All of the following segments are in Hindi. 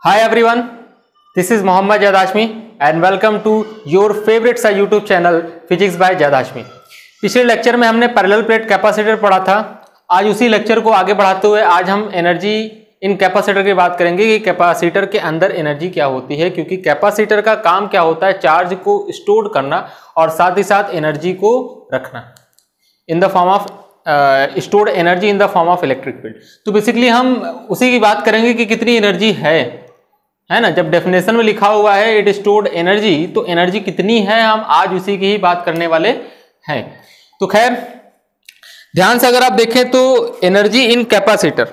Hi everyone, this is Mohammad Jad Hashmi and welcome to your favorite सा YouTube channel Physics by Jad Hashmi। पिछले लेक्चर में हमने पैरेलल प्लेट कैपेसिटर पढ़ा था। आज उसी लेक्चर को आगे बढ़ाते हुए आज हम एनर्जी इन कैपेसिटर की बात करेंगे कि कैपेसिटर के अंदर एनर्जी क्या होती है, क्योंकि कैपेसिटर का काम क्या होता है, चार्ज को स्टोर करना और साथ ही साथ एनर्जी को रखना in the form of stored energy in the form of electric field. तो बेसिकली हम उसी की बात करेंगे कि कितनी एनर्जी है ना। जब डेफिनेशन में लिखा हुआ है इट स्टोर्ड एनर्जी, तो एनर्जी कितनी है हम आज उसी की ही बात करने वाले हैं। तो खैर ध्यान से अगर आप देखें तो एनर्जी इन कैपेसिटर,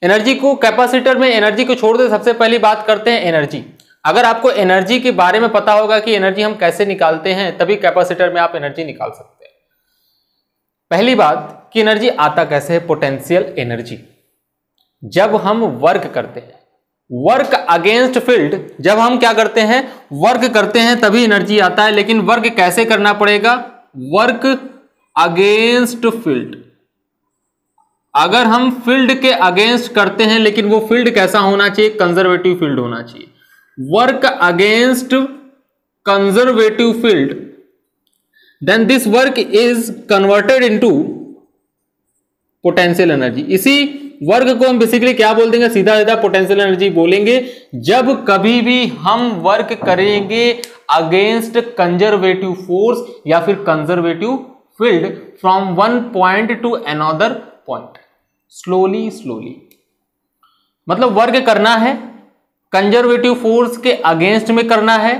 एनर्जी को कैपेसिटर में एनर्जी को छोड़ दे, सबसे पहली बात करते हैं एनर्जी। अगर आपको एनर्जी के बारे में पता होगा कि एनर्जी हम कैसे निकालते हैं, तभी कैपेसिटर में आप एनर्जी निकाल सकते हैं। पहली बात कि एनर्जी आता कैसे है, पोटेंशियल एनर्जी। जब हम वर्क करते हैं, वर्क अगेंस्ट फील्ड, जब हम क्या करते हैं, वर्क करते हैं तभी एनर्जी आता है। लेकिन वर्क कैसे करना पड़ेगा, वर्क अगेंस्ट फील्ड। अगर हम फील्ड के अगेंस्ट करते हैं, लेकिन वो फील्ड कैसा होना चाहिए, कंजर्वेटिव फील्ड होना चाहिए। Work against conservative field, then this work is converted into potential energy. इसी वर्क को हम बेसिकली क्या बोल देंगे, सीधा सीधा पोटेंशियल एनर्जी बोलेंगे। जब कभी भी हम वर्क करेंगे अगेंस्ट कंजर्वेटिव फोर्स या फिर conservative field from one point two another point, slowly slowly, मतलब वर्क करना है कंजर्वेटिव फोर्स के अगेंस्ट में करना है,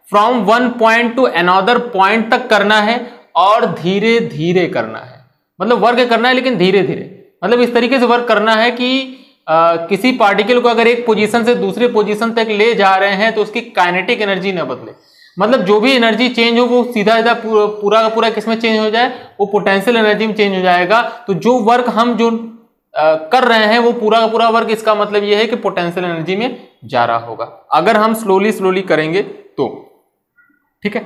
from one point two another point तक करना है और धीरे धीरे करना है। मतलब वर्क करना है लेकिन धीरे धीरे, मतलब इस तरीके से वर्क करना है कि किसी पार्टिकल को अगर एक पोजीशन से दूसरे पोजीशन तक ले जा रहे हैं तो उसकी काइनेटिक एनर्जी न बदले। मतलब जो भी एनर्जी चेंज हो वो सीधा सीधा पूरा का पूरा किसमें चेंज हो जाए, वो पोटेंशियल एनर्जी में चेंज हो जाएगा। तो जो वर्क हम जो कर रहे हैं वो पूरा का पूरा वर्क, इसका मतलब ये है कि पोटेंशियल एनर्जी में जा रहा होगा अगर हम स्लोली स्लोली करेंगे तो। ठीक है,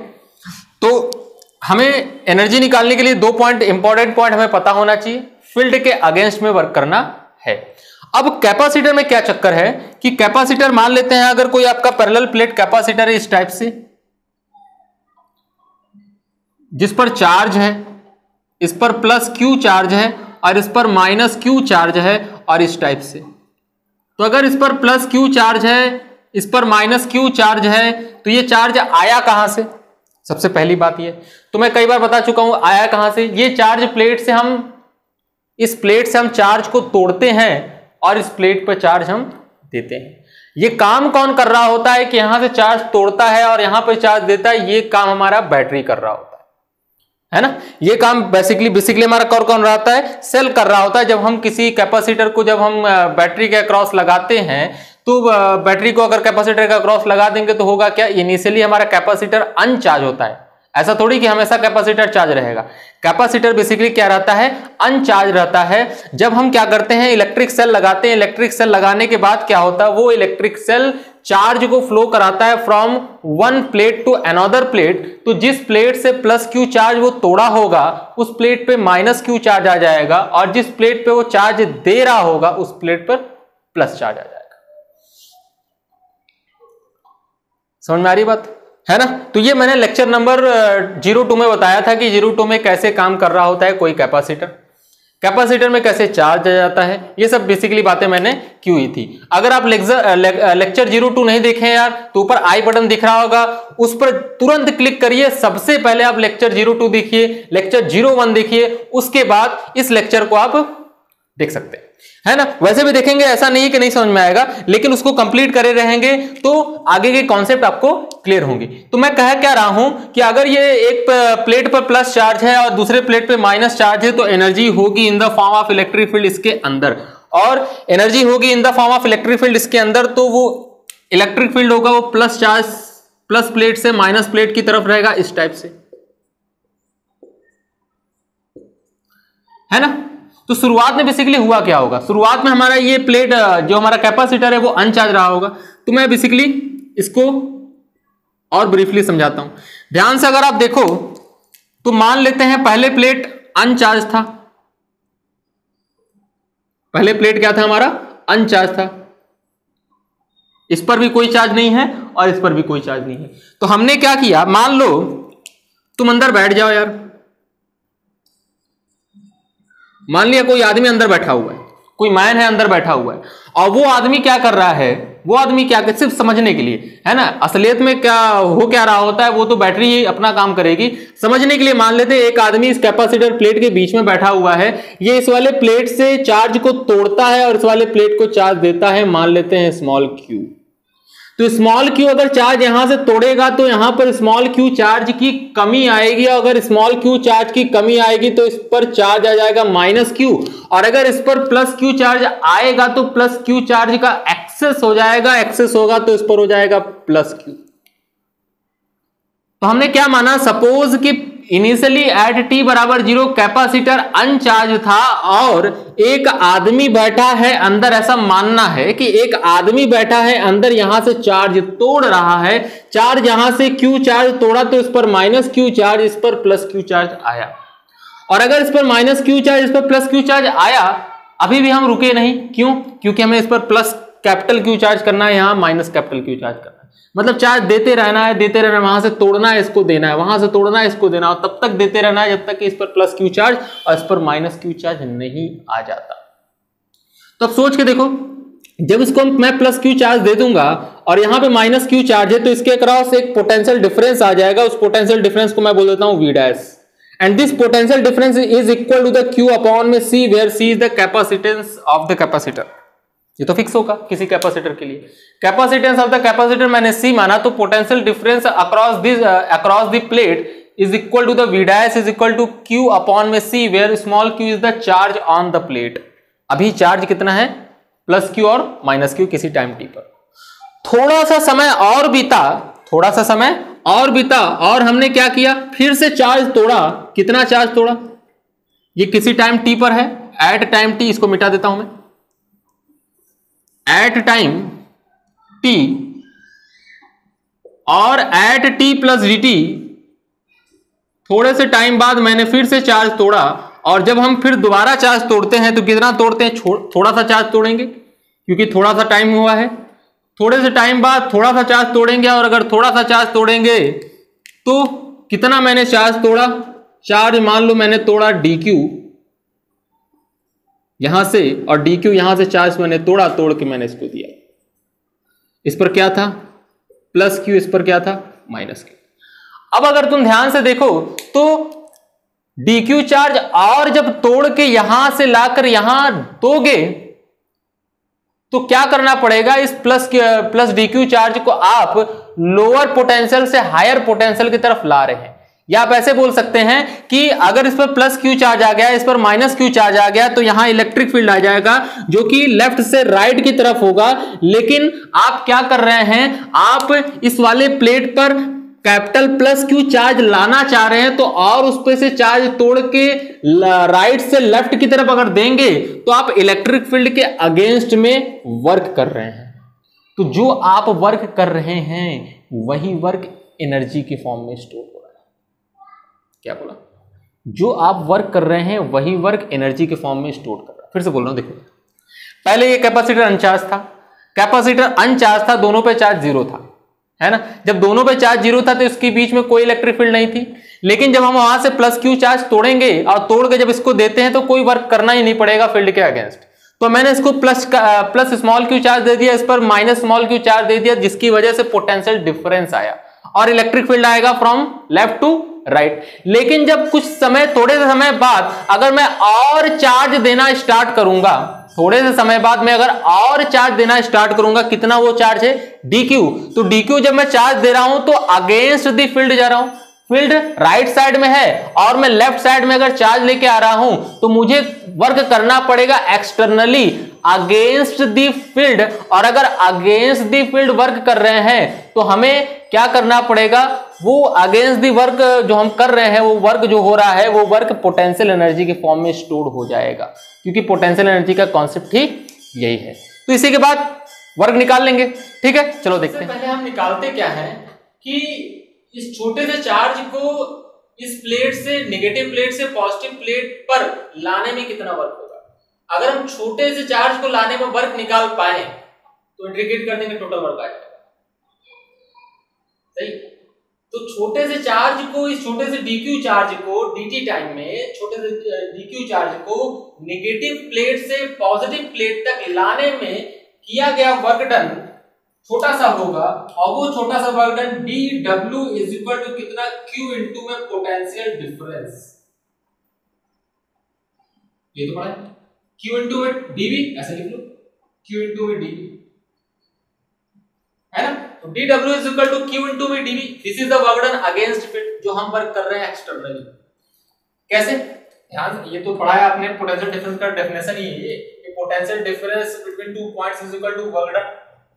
तो हमें एनर्जी निकालने के लिए दो पॉइंट, इंपॉर्टेंट पॉइंट हमें पता होना चाहिए। फील्ड के अगेंस्ट में वर्क करना है। अब कैपेसिटर में क्या चक्कर है कि कैपेसिटर मान लेते हैं अगर कोई आपका पैरेलल प्लेट कैपेसिटर है इस टाइप से, जिस पर चार्ज है, इस पर प्लस क्यू चार्ज है और इस पर माइनस क्यू चार्ज है, और इस टाइप से। तो अगर इस पर प्लस क्यू चार्ज है, इस पर माइनस क्यू चार्ज है, तो ये चार्ज आया कहां से, सबसे पहली बात ये तो मैं कई बार बता चुका हूं आया कहां से। ये चार्ज प्लेट से हम, इस प्लेट से हम चार्ज को तोड़ते हैं और इस प्लेट पर चार्ज हम देते हैं। ये काम कौन कर रहा होता है कि यहां से चार्ज तोड़ता है और यहां पर चार्ज देता है, ये काम हमारा बैटरी कर रहा होता है ना। ये काम बेसिकली हमारा कौन रहता है, सेल कर रहा होता है। जब हम किसी कैपेसिटर को, जब हम बैटरी के अक्रॉस लगाते हैं, तो बैटरी को अगर कैपेसिटर का क्रॉस लगा देंगे तो होगा क्या, इनिशियली हमारा कैपेसिटर अनचार्ज होता है। ऐसा थोड़ी कि हमेशा कैपेसिटर चार्ज रहेगा। कैपेसिटर बेसिकली क्या रहता है, अनचार्ज रहता है। जब हम क्या करते हैं, इलेक्ट्रिक सेल लगाते हैं, इलेक्ट्रिक सेल लगाने के बाद क्या होता है, वो इलेक्ट्रिक सेल चार्ज को फ्लो कराता है from one plate to another plate. तो जिस प्लेट से प्लस क्यू चार्ज वो तोड़ा होगा, उस प्लेट पे माइनस क्यू चार्ज आ जाएगा, और जिस प्लेट पे वो चार्ज दे रहा होगा उस प्लेट पर प्लस चार्ज आ जाएगा। समझ में आ रही बात है ना। तो ये मैंने लेक्चर नंबर 02 में बताया था कि 02 में कैसे काम कर रहा होता है कोई कैपेसिटर, कैपेसिटर में कैसे चार्ज आ जाता है। ये सब बेसिकली बातें मैंने की हुई थी। अगर आप लेक्चर 02 नहीं देखें यार, तो ऊपर आई बटन दिख रहा होगा, उस पर तुरंत क्लिक करिए। सबसे पहले आप लेक्चर 02 देखिए, लेक्चर 01 देखिए, उसके बाद इस लेक्चर को आप देख सकते हैं, है ना। वैसे भी देखेंगे, ऐसा नहीं है कि नहीं समझ में आएगा, लेकिन उसको कंप्लीट करे रहेंगे तो आगे के कॉन्सेप्ट आपको क्लियर होंगे। तो मैं कह क्या रहा हूं कि अगर ये एक प्लेट पर प्लस चार्ज है और दूसरे प्लेट पे माइनस चार्ज है, तो एनर्जी होगी in the form of electric field इसके अंदर, और एनर्जी होगी in the form of electric field इसके अंदर। तो वो इलेक्ट्रिक फील्ड होगा वो प्लस चार्ज, प्लस प्लेट से माइनस प्लेट की तरफ रहेगा, इस टाइप से, है ना। तो शुरुआत में बेसिकली हुआ क्या होगा, शुरुआत में हमारा ये प्लेट जो हमारा कैपेसिटर है वो अनचार्ज रहा होगा। तो मैं बेसिकली इसको और ब्रीफली समझाता हूं, ध्यान से अगर आप देखो तो मान लेते हैं पहले प्लेट अनचार्ज था, पहले प्लेट क्या था हमारा, अनचार्ज था। इस पर भी कोई चार्ज नहीं है और इस पर भी कोई चार्ज नहीं है। तो हमने क्या किया, मान लो तुम अंदर बैठ जाओ यार, मान लिया कोई आदमी अंदर बैठा हुआ है, कोई मैन है अंदर बैठा हुआ है, और वो आदमी क्या कर रहा है, वो आदमी क्या कर, सिर्फ समझने के लिए है ना, असलियत में क्या हो क्या रहा होता है वो तो बैटरी ही अपना काम करेगी। समझने के लिए मान लेते हैं एक आदमी इस कैपेसिटर प्लेट के बीच में बैठा हुआ है, ये इस वाले प्लेट से चार्ज को तोड़ता है और इस वाले प्लेट को चार्ज देता है, मान लेते हैं स्मॉल क्यू। तो स्मॉल क्यू अगर चार्ज यहां से तोड़ेगा तो यहां पर स्मॉल क्यू चार्ज की कमी आएगी, और अगर स्मॉल क्यू चार्ज की कमी आएगी तो इस पर चार्ज आ जाएगा माइनस क्यू, और अगर इस पर प्लस क्यू चार्ज आएगा तो प्लस क्यू चार्ज का एक्सेस हो जाएगा, एक्सेस होगा तो इस पर हो जाएगा प्लस क्यू। तो हमने क्या माना, सपोज कि इनिशियली एट t बराबर 0 कैपेसिटर अनचार्ज था और एक आदमी बैठा है अंदर, ऐसा मानना है कि एक आदमी बैठा है अंदर, यहां से चार्ज तोड़ रहा है, चार्ज यहां से क्यू चार्ज तोड़ा तो इस पर माइनस क्यू चार्ज, इस पर प्लस क्यू चार्ज आया, और अगर इस पर माइनस क्यू चार्ज इस पर प्लस क्यू चार्ज आया, अभी भी हम रुके नहीं, क्यों, क्योंकि हमें इस पर प्लस कैपिटल क्यू चार्ज करना है, यहां माइनस कैपिटल क्यू चार्ज करना है, मतलब चार्ज देते रहना है, देते रहना है, वहां से तोड़ना है इसको देना है, वहां से तोड़ना है इसको देना है, और तब तक देते रहना है जब तक कि इस पर प्लस क्यू चार्ज और इस पर माइनस क्यू चार्ज नहीं आ जाता। तो अब सोच के देखो, जब इसको मैं प्लस क्यू चार्ज दे दूंगा और यहां पे माइनस क्यू चार्ज है, तो इसके अक्रॉस एक पोटेंशियल डिफरेंस आ जाएगा, उस पोटेंशियल डिफरेंस को मैं बोल देता हूं v dash, and this potential difference is equal to the q upon में c, where c is the capacitance of the capacitor. ये तो फिक्स होगा किसी कैपेसिटर के लिए, कैपेसिटेंस ऑफ द कैपेसिटर मैंने सी माना, तो potential difference across the plate is equal to the v dash is equal to q upon में c, where small q is the charge on the plate. अभी चार्ज कितना है, प्लस क्यू और माइनस क्यू किसी टाइम टी पर। थोड़ा सा समय और बीता, थोड़ा सा समय और बीता, और हमने क्या किया, फिर से चार्ज तोड़ा। कितना चार्ज तोड़ा, ये किसी टाइम टी पर है, एट टाइम टी, इसको मिटा देता हूं मैं, एट टाइम टी, और at T plus D T, थोड़े से टाइम बाद मैंने फिर से चार्ज तोड़ा, और जब हम फिर दोबारा चार्ज तोड़ते हैं तो कितना तोड़ते हैं, थोड़ा सा चार्ज तोड़ेंगे क्योंकि थोड़ा सा टाइम हुआ है, थोड़े से टाइम बाद थोड़ा सा चार्ज तोड़ेंगे, और अगर थोड़ा सा चार्ज तोड़ेंगे तो कितना मैंने चार्ज तोड़ा, चार्ज मान लो मैंने तोड़ा डी क्यू यहां से, और डी क्यू यहां से चार्ज मैंने तोड़ा, तोड़ के मैंने इसको दिया, इस पर क्या था प्लस क्यू, इस पर क्या था माइनस क्यू। अब अगर तुम ध्यान से देखो तो डी क्यू चार्ज और जब तोड़ के यहां से लाकर यहां दोगे तो क्या करना पड़ेगा, इस प्लस डी क्यू चार्ज को आप लोअर पोटेंशियल से हायर पोटेंशियल की तरफ ला रहे हैं, या आप ऐसे बोल सकते हैं कि अगर इस पर प्लस क्यू चार्ज आ गया, इस पर माइनस क्यू चार्ज आ गया, तो यहां इलेक्ट्रिक फील्ड आ जाएगा जो कि लेफ्ट से राइट की तरफ होगा। लेकिन आप क्या कर रहे हैं, आप इस वाले प्लेट पर कैपिटल प्लस क्यू चार्ज लाना चाह रहे हैं, तो और उस पे से चार्ज तोड़ के राइट से लेफ्ट की तरफ अगर देंगे तो आप इलेक्ट्रिक फील्ड के अगेंस्ट में वर्क कर रहे हैं। तो जो आप वर्क कर रहे हैं वही वर्क एनर्जी के फॉर्म में स्टोर हो रहा है। क्या बोला, जो आप वर्क कर रहे हैं वही वर्क एनर्जी के फॉर्म में स्टोर कर रहा है। फिर से बोल रहा हूं, देखो पहले ये कैपेसिटर अनचार्ज था, कैपेसिटर अनचार्ज था, दोनों पे चार्ज जीरो था, है ना। जब दोनों पे चार्ज जीरो था तो इसके बीच में कोई इलेक्ट्रिक फील्ड नहीं थी। लेकिन जब हम वहां से प्लस क्यू चार्ज तोड़ेंगे और तोड़ के जब इसको देते हैं तो कोई वर्क करना ही नहीं पड़ेगा फील्ड के अगेंस्ट। तो मैंने इसको प्लस स्मॉल क्यू चार्ज दे दिया, इस पर माइनस स्मॉल क्यू चार्ज दे दिया, जिसकी वजह से पोटेंशियल डिफरेंस आया और इलेक्ट्रिक फील्ड आएगा फ्रॉम लेफ्ट टू राइट। लेकिन जब कुछ समय, थोड़े से समय बाद अगर मैं और चार्ज देना स्टार्ट करूंगा, थोड़े से समय बाद मैं अगर और चार्ज देना स्टार्ट करूंगा, कितना वो चार्ज है dq, तो dq जब मैं चार्ज दे रहा हूं तो अगेंस्ट द फील्ड जा रहा हूं, फील्ड राइट साइड में है और मैं लेफ्ट साइड में अगर चार्ज लेके आ रहा हूं तो मुझे वर्क करना पड़ेगा एक्सटर्नली अगेंस्ट द फील्ड। और अगर अगेंस्ट द फील्ड वर्क कर रहे हैं तो हमें क्या करना पड़ेगा, वो अगेंस्ट द वर्क जो हम कर रहे हैं, वो वर्क जो हो रहा है वो वर्क पोटेंशियल एनर्जी के फॉर्म में स्टोर हो जाएगा, क्योंकि पोटेंशियल एनर्जी का कॉन्सेप्ट ही यही है। तो इसी के बाद वर्क निकाल लेंगे, ठीक है। चलो देखते हैं। पहले हम निकालते क्या है कि इस छोटे से चार्ज को इस प्लेट से, नेगेटिव प्लेट से पॉजिटिव प्लेट पर लाने में कितना वर्क होगा। अगर हम छोटे से चार्ज को लाने में वर्क निकाल पाए तो इंटीग्रेट कर देंगे टोटल वर्क आ जाएगा। सही। तो छोटे से चार्ज को, इस छोटे से dq चार्ज को dt टाइम में छोटे से dq चार्ज को नेगेटिव प्लेट से पॉजिटिव प्लेट तक लाने में किया गया वर्क डन छोटा सा होगा, और वो छोटा सा work done dw is equal to कितना, q इनटू में पोटेंशियल डिफरेंस। ये तो पढ़ा है, q इनटू में dv, ऐसे लिख लो, q इनटू में dv है ना। तो dw is equal to q into में dv, this is the work done against field जो हम वर्क कर रहे हैं एक्सटर्नली। कैसे, ध्यान, ये तो पढ़ा है आपने, पोटेंशियल डिफरेंस का डेफिनेशन ही है ये potential difference between two points is equal to work done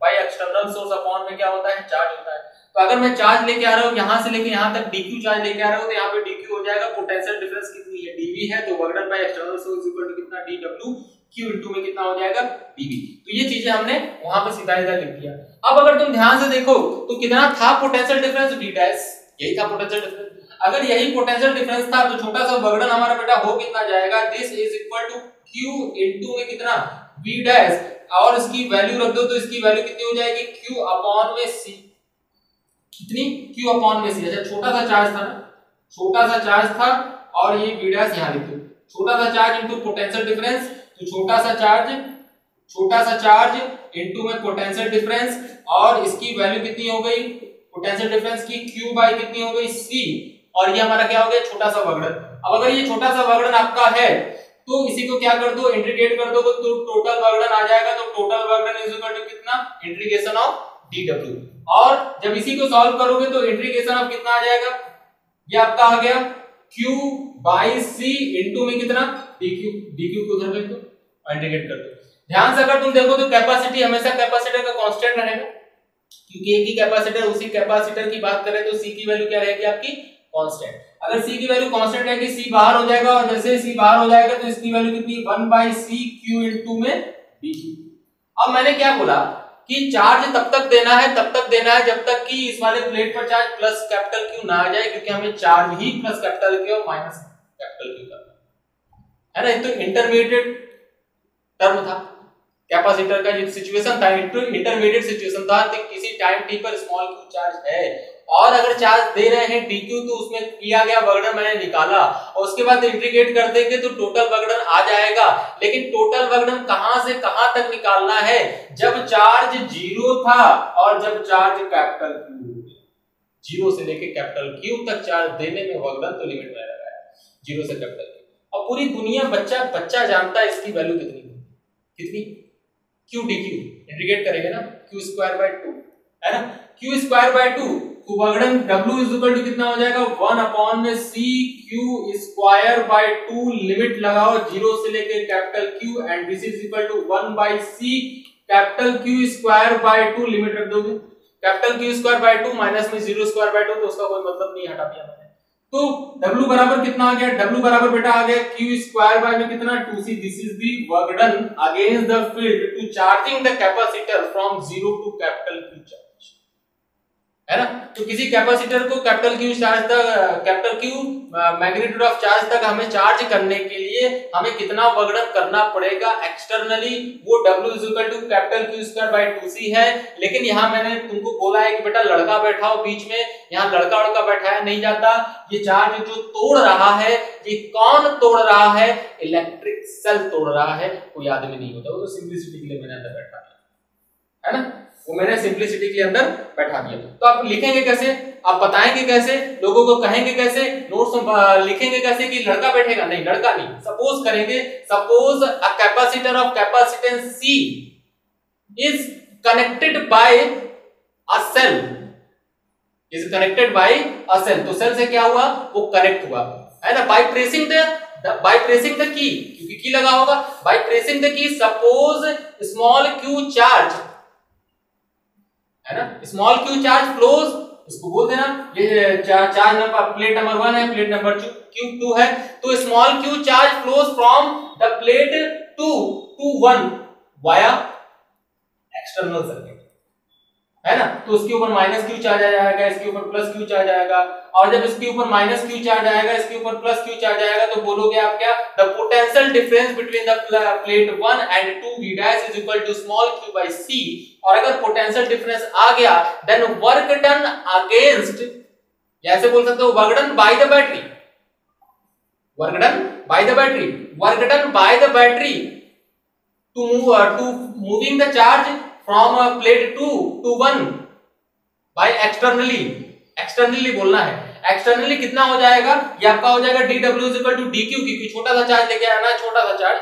by external source upon में क्या होता है, चार्ज होता है। तो अगर मैं चार्ज लेके आ रहा हूं यहां से लेके यहां तक dq चार्ज लेके आ रहा हूं तो यहां पे dq हो जाएगा, पोटेंशियल डिफरेंस कितनी है, dv है, तो work done by external source equal to कितना, dw, q इनटू में कितना हो जाएगा, dv। तो ये चीजें हमने वहां पे सीधा सीधा लिख दिया। अब अगर तुम ध्यान से देखो तो कितना था पोटेंशियल डिफरेंस, d डैश, यही था पोटेंशियल डिफरेंस। अगर यही पोटेंशियल डिफरेंस था तो छोटा सा वर्क डन हमारा बेटा हो कितना जाएगा, this is equal to q into में कितना, v डैश, और इसकी वैल्यू रख दो तो इसकी वैल्यू कितनी हो जाएगी, q अपॉन में c, कितनी, q अपॉन में c। अच्छा चार्ज था ना, छोटा सा चार्ज था, और ये v डैश यहां लिख दो, छोटा सा चार्ज इनटू पोटेंशियल डिफरेंस, तो छोटा सा चार्ज इनटू में पोटेंशियल डिफरेंस, और इसकी वैल्यू कितनी हो गई, पोटेंशियल डिफरेंस की q बाय कितनी हो गई, c, और ये हमारा क्या हो गया, छोटा सा वर्क डन। अब अगर ये छोटा सा वर्क डन आपका है तो इसी को क्या कर दो, इंटीग्रेट कर दो, तो टोटल वर्क डन आ जाएगा। तो total work done is equal to कितना, इंटीग्रेशन ऑफ dw, और जब इसी को सॉल्व करोगे तो इंटीग्रेशन ऑफ कितना आ जाएगा, ये आपका आ गया q बाय c इनटू में कितना, dq को उधर लिख दो और इंटीग्रेट कर दो। ध्यान से अगर तुम देखो तो कैपेसिटी हमेशा कैपेसिटर का कांस्टेंट रहेगा, क्योंकि एक ही कैपेसिटर, उसी कैपेसिटर की बात करें तो c की वैल्यू क्या रहेगी आपकी, कांस्टेंट। अगर c की वैल्यू कांस्टेंट रहेगी, c बाहर हो जाएगा, और जैसे c बाहर हो जाएगा तो इसकी वैल्यू कितनी, 1 बाय c q इनटू में dq। अब मैंने क्या बोला कि चार्ज तब तक देना है जब तक कि इस वाले प्लेट पर चार्ज प्लस कैपिटल Q ना आ जाए, क्योंकि हमें चार्ज ही प्लस कैपिटल Q और माइनस कैपिटल Q करना है ना। ये तो इंटरमीडिएट टर्म था, कैपेसिटर का जो सिचुएशन था, इंटरमीडिएट सिचुएशन था, तो किसी टाइम t पर स्मॉल q चार्ज है, और अगर चार्ज दे रहे हैं dq, तो उसमें किया गया वर्क डन मैंने निकाला, और उसके बाद इंटीग्रेट कर देंगे तो टोटल वर्क डन आ जाएगा। लेकिन टोटल वर्क डन कहां से कहां तक निकालना है, जब चार्ज 0 था और जब चार्ज कैपिटल Q, 0 से लेके कैपिटल Q तक चार्ज देने में वर्क डन तो लिमिट में लगाया, 0 से कैपिटल Q। और पूरी दुनिया बच्चा जानता है इसकी वैल्यू कितनी, q dq, इंटीग्रेट करेंगे ना, q स्क्वायर बाय 2 है ना, q स्क्वायर बाय 2, तो work done w is equal to कितना हो जाएगा, 1 अपॉन में c q square by 2, limit लगाओ 0 से लेके capital Q, and this is equal to 1 by c capital Q square by 2, limit रख दोगे, capital Q square by 2 minus में 0 स्क्वायर बाय 2, तो उसका कोई मतलब नहीं, हटा दिया मैंने। तो w बराबर कितना आ गया, w बराबर बेटा आ गया q स्क्वायर बाय में कितना, 2c, this is the work done against the field to charging the capacitor from 0 to capital Q charge, है ना। तो किसी कैपेसिटर को कैपिटल Q चार्ज तक, capital Q magnitude of charge तक हमें चार्ज करने के लिए हमें कितना वर्क डन करना पड़ेगा एक्सटर्नली, वो w is equal to capital Q square by 2c है। लेकिन यहाँ मैंने तुमको बोला है कि बेटा लड़का बैठाओ बीच में, यहाँ लड़का बैठाया नहीं जाता, ये चार्ज जो तोड़ रहा है, ये कौन तोड़ रहा है, इलेक्ट्रिक सेल तोड़ रहा है, कोई आदमी नहीं होता, वो तो सिंपलिसिटी के लिए मैंने अंदर बैठा दिया, है ना, वो मैंने सिंपलिसिटी के अंदर बैठा दिया। तो आप लिखेंगे कैसे, आप बताएंगे कैसे, लोगों को कहेंगे कैसे, नोट्स लिखेंगे कैसे कि लड़का बैठेगा, नहीं लड़का नहीं, सपोज करेंगे, suppose a capacitor of capacitance C is connected by a cell, is connected by a cell, तो सेल से क्या हुआ, वो कनेक्ट हुआ, है ना, by pressing the key, क्योंकि की लगा होगा, by pressing the key, suppose small q charge, है ना, स्मॉल q चार्ज फ्लोज, इसको बोल देना, ये चार्ज नंबर प्लेट नंबर 1 है, प्लेट नंबर Q2 है, तो small q charge flows from the plate 2 to 1 via external circuit, है ना, तो उसके ऊपर माइनस क्यू चार्ज आ जाएगा, इसके ऊपर प्लस क्यू चार्ज आएगा, और जब इसके ऊपर माइनस क्यू चार्ज आएगा, इसके ऊपर प्लस क्यू चार्ज आएगा, तो बोलोगे आप क्या, the potential difference between the plate 1 and 2 v dash is equal to small q by c। और अगर पोटेंशियल डिफरेंस आ गया देन वर्क डन अगेंस्ट, ऐसे बोल सकते हो work done by the battery, work done by the battery, work done by the battery to moving the charge from plate 2 to 1 by externally बोलना है, एक्सटर्नली कितना हो जाएगा, ये आपका हो जाएगा dw is equal to dq, क्योंकि छोटा सा चार्ज लेके आना है, छोटा सा चार्ज,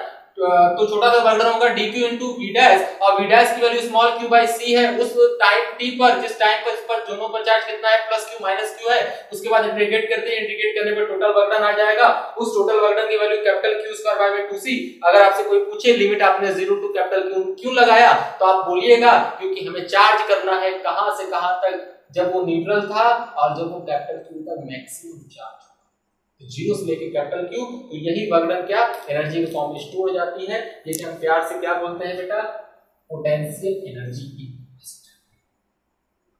तो छोटा सा वर्क डन होगा dq into v डैश, और v डैश की value small q by c है, उस टाइम t पर, जिस टाइम पर इस पर दोनों पर चार्ज कितना है, प्लस q माइनस q है, उसके बाद इंटीग्रेट करते हैं, इंटीग्रेट करने पर टोटल वर्क डन आ जाएगा, उस टोटल वर्क डन की value capital q square by 2c। अगर आपसे कोई पूछे लिमिट आपने 0 टू कैपिटल q क्यों लगाया, तो आप बोलिएगा क्योंकि हमें चार्ज करना है कहां से कहां तक, जब वो न्यूट्रल था और जब वो कैपिटल q तक मैक्सिमम चार्ज, जीरो से लेके कैपिटल क्यू, तो यही वर्क डन क्या एनर्जी के फॉर्म में स्टोर हो जाती है, जिसे हम प्यार से क्या बोलते हैं बेटा, पोटेंशियल एनर्जी इन,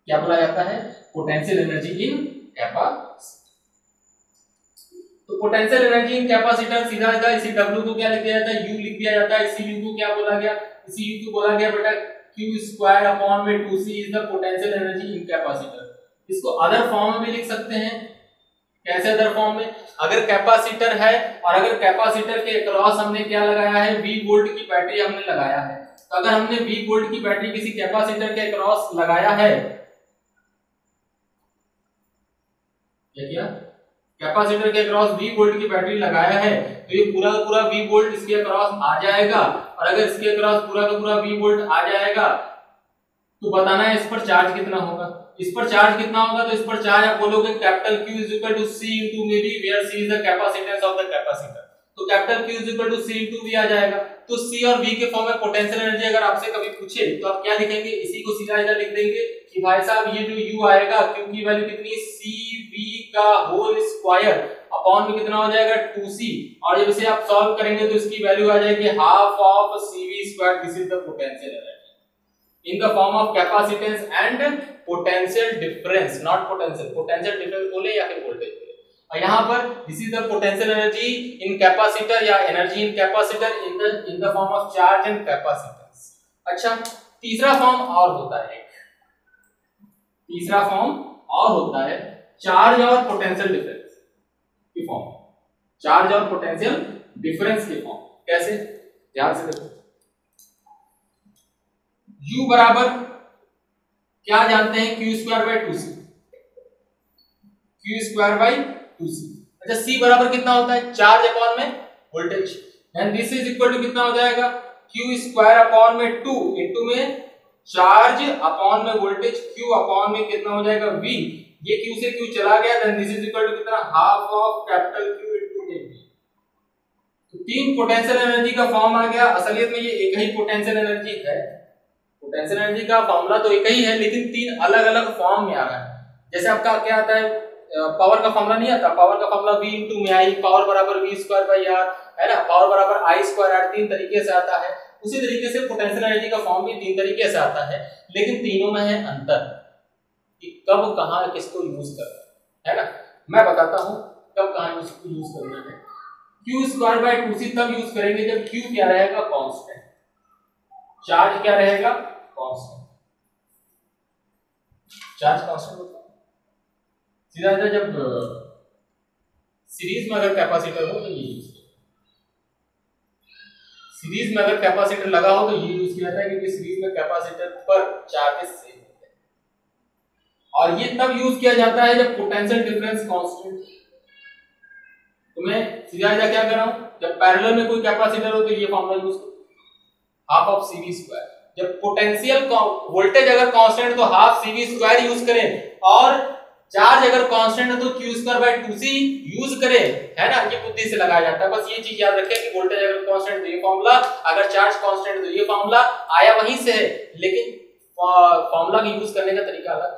क्या बोला जाता है, पोटेंशियल एनर्जी इन कैपेसिटर। तो पोटेंशियल एनर्जी इन कैपेसिटर सीधा सीधा इसी W को क्या लिख दिया जाता है, U लिख दिया जाता है, इसी U को क्या बोला गया, इसी U को बोला गया बेटा Q स्क्वायर अपॉन में 2C is the potential energy in capacitor. इसको अदर फॉर्म में भी लिख सकते हैं, कैसे अदर फॉर्म में, अगर कैपेसिटर है और अगर कैपेसिटर के अक्रॉस हमने क्या लगाया है, V वोल्ट की बैटरी हमने लगाया है, तो अगर हमने V वोल्ट की बैटरी किसी कैपेसिटर के अक्रॉस लगाया है, क्या कैपेसिटर के अक्रॉस V वोल्ट की बैटरी लगाया है, तो ये पूरा का पूरा V वोल्ट इसके अक्रॉस आ जाएगा, और अगर इसके अक्रॉस पूरा का पूरा V वोल्ट आ जाएगा तो बताना है इस पर चार्ज कितना होगा, इस पर चार्ज कितना होगा, तो इस पर चार्ज आप बोलोगे capital Q is equal to C into maybe where C is the capacitance of the capacitor, तो capital Q is equal to C into V आ जाएगा। तो C और V के फॉर्म में पोटेंशियल एनर्जी अगर आपसे कभी पूछे तो आप क्या लिखेंगे, इसी को सीधा सीधा लिख देंगे कि भाई साहब ये जो U आएगा, Q की वैल्यू कितनी, CV का होल स्क्वायर अपॉन में कितना हो जाएगा 2C, और जब इसे आप सॉल्व करेंगे तो इसकी वैल्यू आ जाएगी half of CV square, this is the potential energy in the form of capacitance and potential difference, not potential, potential difference बोले या फिर वोल्टेज बोले, और यहाँ पर this is the potential energy in capacitor या energy in capacitor in the form of charge and capacitance। अच्छा, तीसरा फॉर्म और होता है, तीसरा फॉर्म और होता है चार्ज और पोटेंशियल डिफरेंस की फॉर्म, चार्ज और पोटेंशियल डिफरेंस की फॉर्म कैसे, ध्यान से देखो, U बराबर क्या जानते हैं, Q square by 2C, Q square by 2C। अच्छा, C बराबर कितना होता है, चार्ज अपॉन में voltage, and this is equal to कितना हो जाएगा, Q स्क्वायर अपॉन में 2 इनटू में चार्ज अपॉन में वोल्टेज, Q अपॉन में कितना हो जाएगा V, ये Q से Q चला गया, then this is equal to कितना, half of capital Q into V। तो तीन पोटेंशियल एनर्जी का फॉर्म आ गया, असलियत में ये एक ही पोटेंशियल एनर्जी है, पोटेंशियल एनर्जी का फॉर्मूला तो एक ही है लेकिन तीन अलग अलग फॉर्म में आ रहा है। जैसे आपका क्या आता है, पावर का फॉर्मूला नहीं आता, पावर का फॉर्मूला V into में आई, पावर बराबर V स्क्वायर बाई R, है ना, पावर बराबर I स्क्वायर R, तीन तरीके से आता है। उसी तरीके से पोटेंशियल एनर्जी का फॉर्म भी तीन तरीके से आता है, लेकिन तीनों में है अंतर कि कब कहां किसको यूज करना है ना। मैं बताता हूं कब कहां इसको यूज करना है। Q स्क्वायर बाई 2C तब यूज करेंगे जब Q क्या रहेगा, कांस्टेंट, चार्ज क्या रहेगा, कांस्टेंट, चार्ज कांस्टेंट होता है। सीधा सीधा जब सीरीज में अगर कैपेसिटर हो तो ये यूज किया, सीरीज में अगर कैपेसिटर लगा हो तो ये यूज किया जाता है, क्योंकि सीरीज में कैपेसिटर पर चार्जेस सेम होते हैं, और ये तब यूज किया जाता है जब पोटेंशियल डिफरेंस कांस्टेंट। तो मैं सीधा सीधा क्या कर रहा हूं, जब पैरेलल में कोई कैपेसिटर हो तो ये फॉर्मूला यूज करो, हाफ ऑफ CV स्क्वायर। जब पोटेंशियल वोल्टेज अगर कांस्टेंट तो हाफ CV स्क्वायर यूज करें, और चार्ज अगर कांस्टेंट है तो Q square by 2C use करें, है ना। ये बुद्धि से लगाया जाता है, बस ये चीज याद रखें कि वोल्टेज अगर कांस्टेंट तो ये फॉर्मूला, अगर चार्ज कांस्टेंट तो ये फॉर्मूला, आया वहीं से है, लेकिन फॉर्मूला का यूज करने का तरीका अलग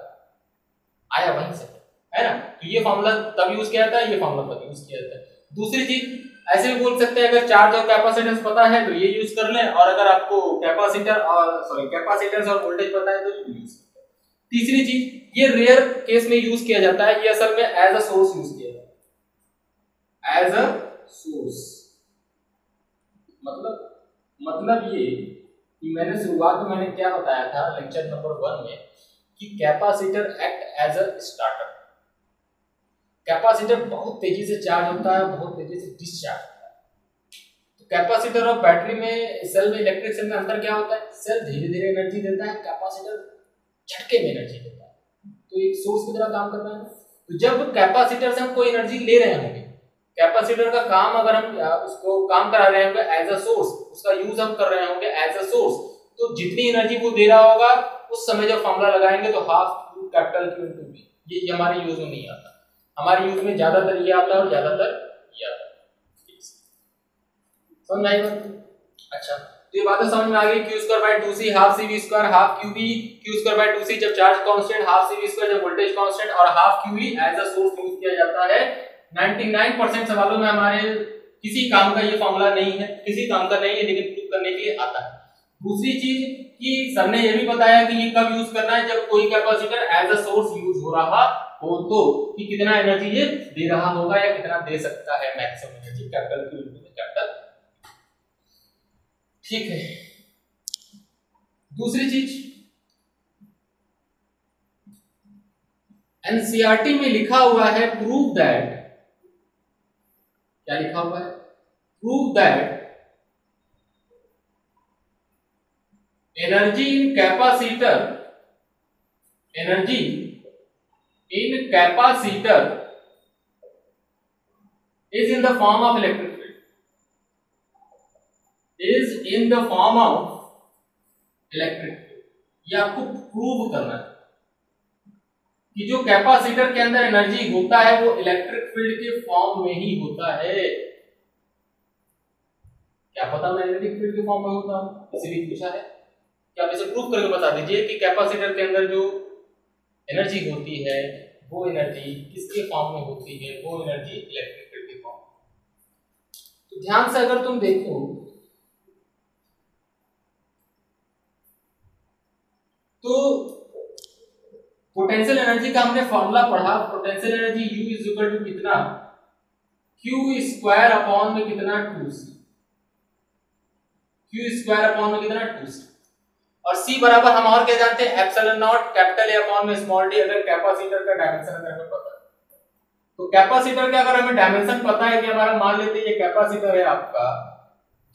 आया वहीं से, है ना। तो ये फॉर्मूला तब यूज किया जाता है, ये फॉर्मूला तब यूज किया जाता है। दूसरी चीज ऐसे भी बोल सकते हैं, अगर चार्ज और कैपेसिटेंस पता है तो ये यूज कर लें, और अगर आपको कैपेसिटर और कैपेसिटेंस और वोल्टेज पता है तो ये यूज करते हैं। तीसरी चीज, ये रेयर केस में यूज किया जाता है, ये असल में एज अ सोर्स यूज किया जाता है, एज अ सोर्स। मतलब ये कि मैंने शुरुआत में मैंने क्या बताया था लेक्चर नंबर 1 में कि capacitor act as a starter. Capacitor बहुत तेजी से चार्ज होता है, बहुत तेजी से डिस्चार्ज होता है। तो कैपेसिटर और बैटरी में, सेल में, इलेक्ट्रिक सेल में अंतर क्या होता है? सेल धीरे धीरे एनर्जी देता है, कैपेसिटर झटके में एनर्जी देता है। तो एक सोर्स की तरह काम करता है। तो जब कैपेसिटर से हम कोई एनर्जी ले रहे होंगे, कैपेसिटर का काम अगर हम उसको काम करा रहे होंगे एज अ सोर्स, उसका यूज हम कर रहे होंगे एज अ सोर्स, तो जितनी एनर्जी वो दे रहा होगा उस समय जब फॉर्मूला लगाएंगे तो half Q capital Q into V, ये हमारे यूज में नहीं आता। हमारे यूज में ज्यादातर ये आता है और ज्यादातर ये आता है। समझ आई बात? अच्छा, तो ये बातें समझ में आ गई। Q²/2C half CV square half QV, Q²/2C जब charge constant, half CV square जब वोल्टेज कांस्टेंट, और half QV as a source use किया जाता है। 99% सवालों में हमारे किसी काम का ये फॉर्मूला नहीं है, किसी काम का नहीं है, लेकिन प्रूव करने के लिए आता है। दूसरी चीज कि सर ने ये भी बताया कि ये कब यूज करना है, जब कोई capacitor as a source use हो रहा हो, तो कि कितना एनर्जी ये दे रहा होगा या कितना दे सकता है maximum energy, capital Q into capital. ठीक है। दूसरी चीज, एनसीईआरटी में लिखा हुआ है प्रूव दैट, क्या लिखा हुआ है? Prove that energy in capacitor is in the form of electric field, ये आपको प्रूव करना है कि जो कैपेसिटर के अंदर एनर्जी होता है वो इलेक्ट्रिक फील्ड के फॉर्म में ही होता है। क्या पता मैग्नेटिक फील्ड के फॉर्म में होता है, इसीलिए पूछा है कि आप इसे प्रूव करके बता दीजिए कि कैपेसिटर के अंदर जो एनर्जी होती है वो एनर्जी किसके फॉर्म में होती है, वो एनर्जी इलेक्ट्रिक फील्ड के फॉर्म में। तो ध्यान से अगर तुम देखो तो पोटेंशियल एनर्जी का हमने फॉर्मूला पढ़ा, potential energy U is equal to कितना, Q² अपॉन में कितना 2C, Q² अपॉन में कितना 2C, और C बराबर हम और क्या जानते हैं, epsilon naught capital A upon में स्मॉल d, अगर कैपेसिटर का डायमेंशन अगर हमें पता है। तो कैपेसिटर का अगर हमें डायमेंशन पता है कि हमारा, मान लेते हैं ये कैपेसिटर है आपका,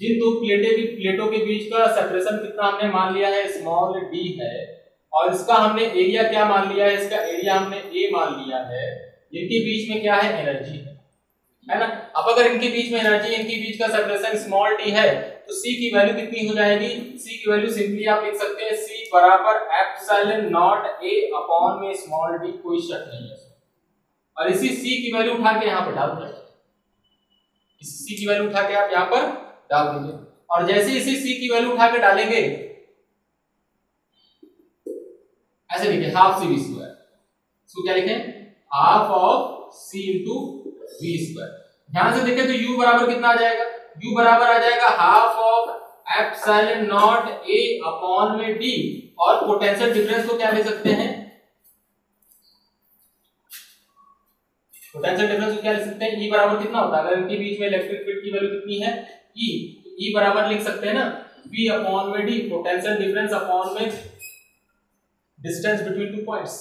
जिन दो प्लेटों के बीच का सेपरेशन कितना हमने मान लिया है, स्मॉल d है, और इसका हमने एरिया क्या मान लिया है, इसका एरिया हमने A मान लिया है। इनके बीच में क्या है, एनर्जी है ना। अब अगर इनके बीच में एनर्जी, इनके बीच का सेपरेशन स्मॉल d है, तो C की वैल्यू कितनी हो जाएगी? C की वैल्यू सिंपली आप लिख सकते हैं C बराबर एप्सिलॉन नॉट A अपॉन में स्मॉल d, कोई शक नहीं है। और इसी C की वैल्यू उठा के यहाँ पर डाल दीजिए, इसी C की वैल्यू उठा के आप यहाँ पर डाल दीजिए, और जैसे इसी C की वैल्यू उठा के डालेंगे, ऐसे लिखे हाफ CV स्क्वायर, इसको क्या लिखें, half of C into V square. ध्यान से देखें तो U बराबर कितना आ जाएगा, U बराबर आ जाएगा half of epsilon naught A upon में D, और पोटेंशियल डिफरेंस को क्या ले सकते हैं, पोटेंशियल डिफरेंस को क्या ले सकते हैं, E बराबर कितना होता है, अगर इनके बीच में इलेक्ट्रिक फील्ड की वैल्यू कितनी है E, तो E बराबर लिख सकते हैं ना V अपॉन में D, पोटेंशियल डिफरेंस अपॉन में डिस्टेंस बिटवीन टू पॉइंट्स।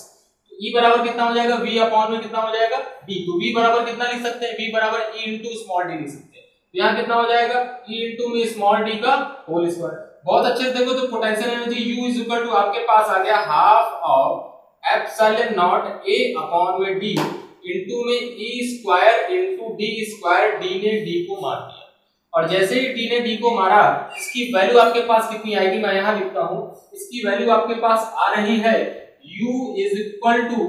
तो E बराबर कितना हो जाएगा, V अपॉन में कितना हो जाएगा D, तो V बराबर कितना लिख सकते हैं, V बराबर E इंटू स्मॉल d लिख सकते हैं। तो यहाँ कितना हो जाएगा, E इंटू में स्मॉल d का होल स्क्वायर। बहुत अच्छे से देखो तो potential energy U is equal to आपके पास आ गया half of epsilon naught A upon में D इंटू में E square into D square, D ने D को मार दिया, और जैसे ही D ने D को मारा, इसकी वैल्यू आपके पास कितनी आएगी, मैं यहाँ लिखता हूँ, इसकी वैल्यू आपके पास आ रही है U is equal to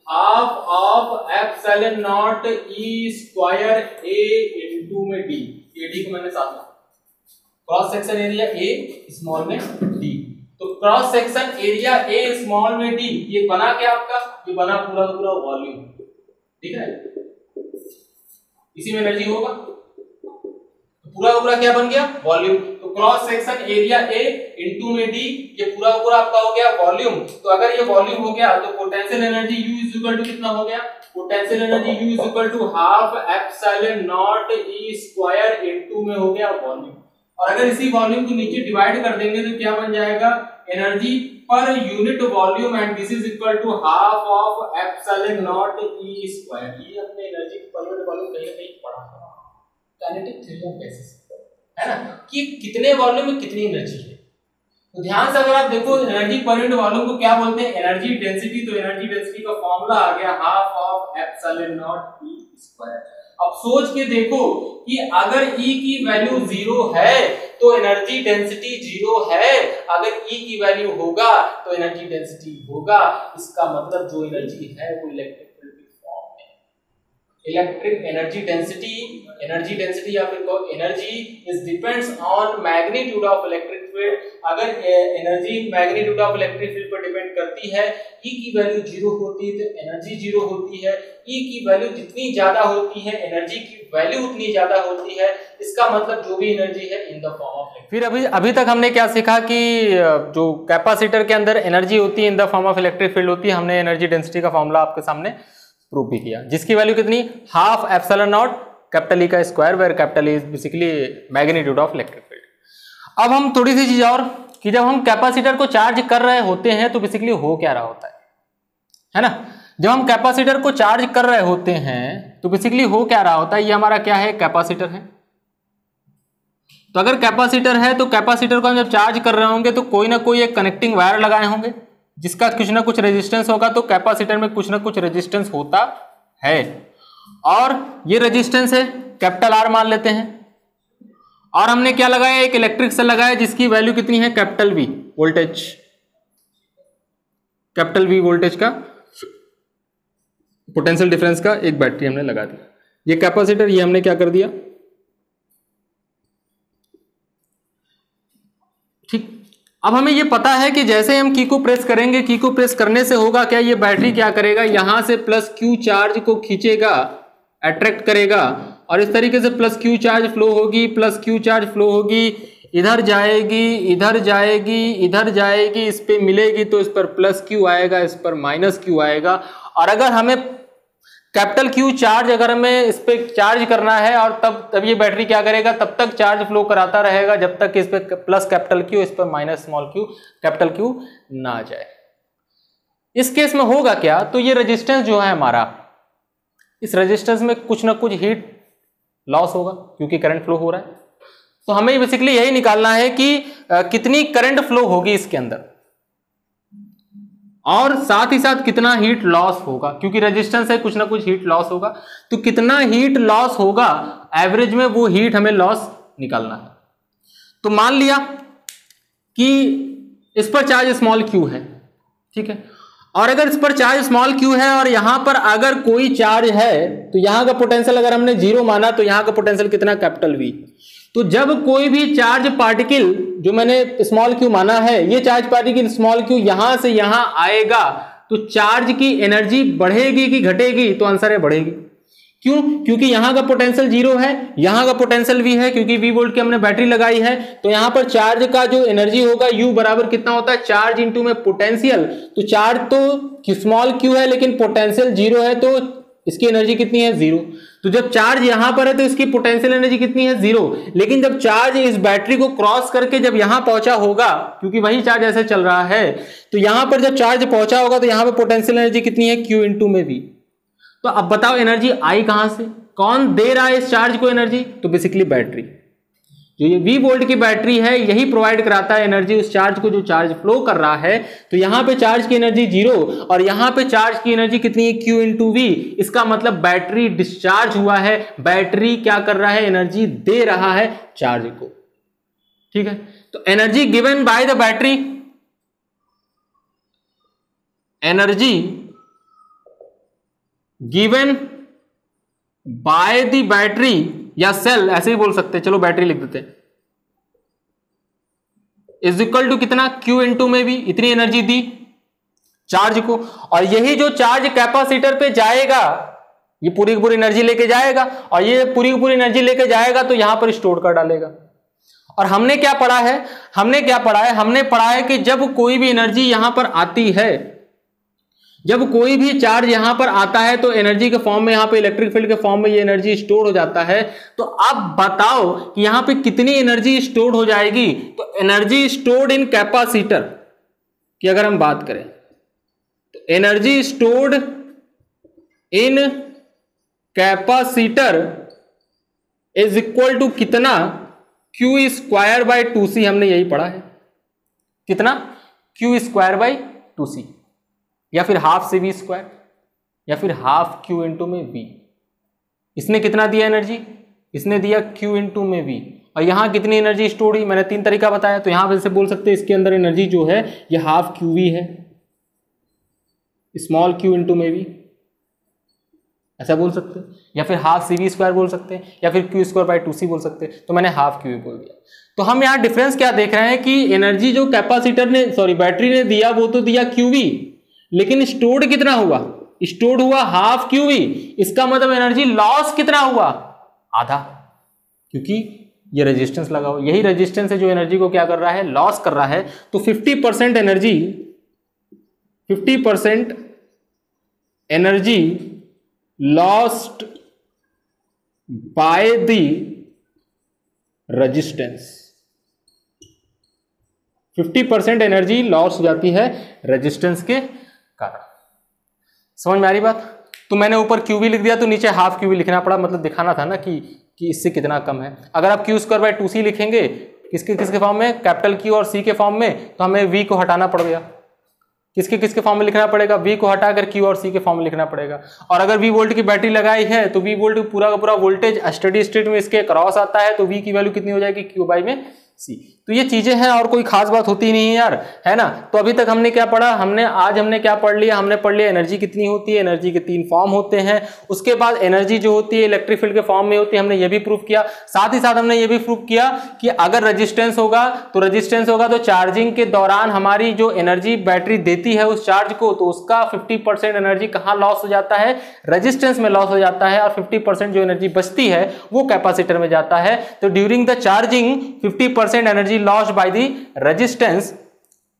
half of epsilon naught E square A into में D, ये D को मैंने साथ में, cross section area A small में D, तो cross section area A small में D, ये बना क्या आपका, ये बना पूरा पूरा वॉल्यूम, ठीक है, इसी में एनर्जी होगा। पूरा पूरा क्या बन गया? वॉल्यूम। तो cross section area A into में D, ये पूरा पूरा आपका हो गया वॉल्यूम। तो अगर ये वॉल्यूम हो गया तो potential energy U is equal to कितना हो गया? Potential energy U is equal to half epsilon naught E square into में हो गया वॉल्यूम। और अगर इसी वॉल्यूम को नीचे डिवाइड कर देंगे तो क्या बन जाएगा? Energy per unit volume, and this is equal to half of epsilon naught E square. ये अपने एनर्जी पर यूनिट वॉल्यूम कहीं ना कहीं पढ़ा है काइनेटिक थ्योरी ऑफ गैसेस, है ना, कि कितने वॉल्यूम में कितनी एनर्जी है। तो ध्यान से अगर आप देखो एनर्जी पर यूनिट वॉल्यूम को क्या बोलते हैं? Energy density. तो एनर्जी डेंसिटी का फॉर्मूला आ गया half of epsilon naught E square. अब सोच के देखो कि अगर E की वैल्यू 0 है तो एनर्जी डेंसिटी 0 है, अगर E की वैल्यू होगा तो एनर्जी डेंसिटी होगा। इसका मतलब जो एनर्जी है वो इलेक्ट्रिक फील्ड की फॉर्म में। इलेक्ट्रिक एनर्जी डेंसिटी या फिर energy is depends on magnitude of electric field. अगर energy magnitude of electric field पर डिपेंड करती है, E की वैल्यू 0 होती है तो एनर्जी 0 होती है। E की वैल्यू जितनी ज्यादा होती है एनर्जी की वैल्यू उतनी ज्यादा होती है। इसका मतलब जो भी एनर्जी है इन द फॉर्म ऑफ। फिर अभी तक हमने क्या सीखा कि जो कैपेसिटर के अंदर एनर्जी होती है in the form of electric field होती है। हमने एनर्जी डेंसिटी का फॉर्मूला आपके सामने प्रूव भी किया, जिसकी वैल्यू कितनी? Half epsilon naught capital E का square, where capital E is basically magnitude of electric field. अब हम थोड़ी सी चीज और कि जब हम कैपेसिटर को चार्ज कर रहे होते हैं तो बेसिकली हो क्या रहा होता है ना। जब हम कैपेसिटर को चार्ज कर रहे होते हैं तो बेसिकली हो क्या रहा होता है? ये हमारा क्या है? कैपेसिटर है। तो अगर कैपेसिटर है तो कैपेसिटर को हम जब चार्ज कर रहे होंगे तो कोई ना कोई एक कनेक्टिंग वायर लगाए होंगे जिसका कुछ ना कुछ रेजिस्टेंस होगा। तो कैपेसिटर में कुछ ना कुछ रेजिस्टेंस होता है और ये रेजिस्टेंस है कैपिटल R मान लेते हैं। और हमने क्या लगाया? एक इलेक्ट्रिक सेल लगाया जिसकी वैल्यू कितनी है? Capital V voltage, capital V voltage का पोटेंशियल डिफरेंस का एक बैटरी हमने लगा दिया। ये कैपेसिटर, ये हमने क्या कर दिया? ठीक। अब हमें ये पता है कि जैसे हम की को प्रेस करेंगे, की को प्रेस करने से होगा क्या? ये बैटरी क्या करेगा? यहां से प्लस Q चार्ज को खींचेगा, अट्रैक्ट करेगा और इस तरीके से प्लस Q चार्ज फ्लो होगी, प्लस Q चार्ज फ्लो होगी, इधर जाएगी, इधर जाएगी, इधर जाएगी, इस पे मिलेगी तो इस पर प्लस Q आएगा, इस पर माइनस Q आएगा। और अगर हमें कैपिटल Q चार्ज अगर हमें इस पे चार्ज करना है और तब ये बैटरी क्या करेगा? तब तक चार्ज फ्लो कराता रहेगा जब तक इस पे प्लस कैपिटल Q, इस पर minus small q capital Q ना जाए। इस केस में होगा क्या? तो ये रेजिस्टेंस जो है हमारा, इस रेजिस्टेंस में कुछ ना कुछ हीट लॉस होगा क्योंकि करंट फ्लो हो रहा है। तो हमें बेसिकली यही निकालना है कि कितनी करंट फ्लो होगी इसके अंदर और साथ ही साथ कितना हीट लॉस होगा, क्योंकि रेजिस्टेंस है कुछ ना कुछ हीट लॉस होगा। तो कितना हीट लॉस होगा एवरेज में, वो हीट हमें लॉस निकालना है। तो मान लिया कि इस पर चार्ज स्मॉल q है, ठीक है, और अगर इस पर चार्ज स्मॉल q है और यहां पर अगर कोई चार्ज है तो यहां का पोटेंशियल अगर हमने 0 माना तो यहां का पोटेंशियल कितना? Capital V। तो जब कोई भी चार्ज पार्टिकल, जो मैंने स्मॉल q माना है, ये चार्ज पार्टिकल स्मॉल q यहां से यहां आएगा तो चार्ज की एनर्जी बढ़ेगी कि घटेगी? तो आंसर है बढ़ेगी। क्यों? क्योंकि यहां का पोटेंशियल 0 है, यहां का पोटेंशियल V है, क्योंकि V वोल्ट की हमने बैटरी लगाई है। तो यहां पर चार्ज का जो एनर्जी होगा U बराबर कितना होता है? चार्ज इंटू में पोटेंशियल। तो चार्ज तो स्मॉल q है लेकिन पोटेंशियल 0 है तो इसकी एनर्जी कितनी है? 0। तो जब चार्ज यहां पर है तो इसकी पोटेंशियल एनर्जी कितनी है? 0। लेकिन जब चार्ज इस बैटरी को क्रॉस करके जब यहां पहुंचा होगा, क्योंकि वही चार्ज ऐसे चल रहा है, तो यहां पर जब चार्ज पहुंचा होगा तो यहां पर पोटेंशियल एनर्जी कितनी है? Q इंटू में V। तो अब बताओ एनर्जी आई कहां से? कौन दे रहा है इस चार्ज को एनर्जी? तो बेसिकली बैटरी, जो ये V वोल्ट की बैटरी है यही प्रोवाइड कराता है एनर्जी उस चार्ज को जो चार्ज फ्लो कर रहा है। तो यहां पे चार्ज की एनर्जी 0 और यहां पे चार्ज की एनर्जी कितनी है? Q into V। इसका मतलब बैटरी डिस्चार्ज हुआ है, बैटरी क्या कर रहा है? एनर्जी दे रहा है चार्ज को, ठीक है। तो energy given by the battery, energy given by the battery या सेल, ऐसे ही बोल सकते हैं, चलो बैटरी लिख देते हैं, इज इक्वल टू कितना? Q इंटू में भी इतनी एनर्जी दी चार्ज को। और यही जो चार्ज कैपेसिटर पे जाएगा, ये पूरी की पूरी एनर्जी लेके जाएगा, और ये पूरी की पूरी एनर्जी लेके जाएगा तो यहां पर स्टोर कर डालेगा। और हमने क्या पढ़ा है, हमने पढ़ा है कि जब कोई भी एनर्जी यहां पर आती है, जब कोई भी चार्ज यहां पर आता है तो एनर्जी के फॉर्म में, यहां पे इलेक्ट्रिक फील्ड के फॉर्म में ये एनर्जी स्टोर हो जाता है। तो अब बताओ कि यहां पे कितनी एनर्जी स्टोर हो जाएगी। तो एनर्जी स्टोर्ड इन कैपेसिटर की अगर हम बात करें तो energy stored in capacitor is equal to कितना, Q स्क्वायर बाय 2C। हमने यही पढ़ा है, कितना, Q स्क्वायर बाय 2C, या फिर हाफ CV स्क्वायर, या फिर हाफ Q इंटू में V। इसने कितना दिया एनर्जी, इसने दिया Q इंटू में V। और यहां कितनी एनर्जी स्टोर हुई, मैंने 3 तरीका बताया। तो यहां वैसे बोल सकते हैं इसके अंदर एनर्जी जो है ये हाफ QV है, स्मॉल Q इंटू में V, ऐसा बोल सकते हैं, या फिर हाफ CV स्क्वायर बोल सकते हैं, या फिर Q स्क्वायर बाय 2C बोल सकते हैं। तो मैंने हाफ QV बोल दिया। तो हम यहाँ डिफरेंस क्या देख रहे हैं कि एनर्जी जो कैपेसिटर ने, सॉरी बैटरी ने दिया वो तो दिया QV, लेकिन स्टोर्ड कितना हुआ, स्टोर्ड हुआ हाफ QV। इसका मतलब एनर्जी लॉस कितना हुआ, आधा, क्योंकि ये रेजिस्टेंस लगा हुआ, यही रेजिस्टेंस है जो एनर्जी को क्या कर रहा है, लॉस कर रहा है। तो 50% energy, 50% energy lost by the resistance, 50% energy loss हो जाती है रेजिस्टेंस के कारण। समझ में आ रही बात। तो मैंने ऊपर QV लिख दिया तो नीचे हाफ QV लिखना पड़ा, मतलब दिखाना था ना कि इससे कितना कम है। अगर आप Q स्क्वायर बाय 2C लिखेंगे किसके किसके फॉर्म में, कैपिटल Q और C के फॉर्म में, तो हमें V को हटाना पड़ गया। किसके किसके फॉर्म में लिखना पड़ेगा, V को हटाकर Q और C के फॉर्म में लिखना पड़ेगा। और अगर V वोल्ट की बैटरी लगाई है तो V वोल्ट पूरा का पूरा वोल्टेज स्टेडी स्टेट में इसके क्रॉस आता है, तो V की वैल्यू कितनी हो जाएगी, Q बाई में C। तो ये चीजें हैं और कोई खास बात होती नहीं है यार, है ना। तो अभी तक हमने क्या पढ़ा, आज हमने क्या पढ़ लिया, हमने पढ़ लिया एनर्जी कितनी होती है, एनर्जी के 3 फॉर्म होते हैं। उसके बाद एनर्जी जो होती है इलेक्ट्रिक फील्ड के फॉर्म में होती है, हमने ये भी प्रूफ किया। साथ ही साथ हमने ये भी प्रूफ किया कि अगर रेजिस्टेंस होगा तो चार्जिंग के दौरान हमारी जो एनर्जी बैटरी देती है उस चार्ज को, तो उसका 50% एनर्जी कहां लॉस हो जाता है, रेजिस्टेंस में लॉस हो जाता है, और 50% जो एनर्जी बचती है वो कैपेसिटर में जाता है। तो during the charging 50% energy lost by the resistance,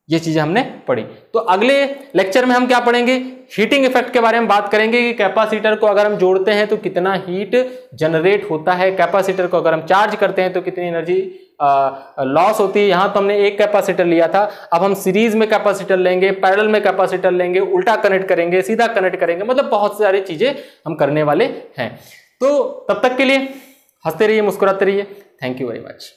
ये चीजें हमने पढ़ी। तो अगले लेक्चर में हम क्या पढ़ेंगे, हीटिंग इफेक्ट के बारे में बात करेंगे कि कैपेसिटर को अगर हम जोड़ते हैं तो कितना हीट जनरेट होता है, कैपेसिटर को अगर हम चार्ज करते हैं तो कितनी एनर्जी लॉस होती है। यहां तो हमने एक कैपेसिटर लिया था, अब हम सीरीज में कैपेसिटर लेंगे, पैरेलल में कैपेसिटर लेंगे, उल्टा कनेक्ट करेंगे, सीधा कनेक्ट करेंगे, मतलब बहुत सारी चीजें हम करने वाले हैं। तो तब तक के लिए हंसते रहिए, मुस्कुराते रहिए। Thank you very much.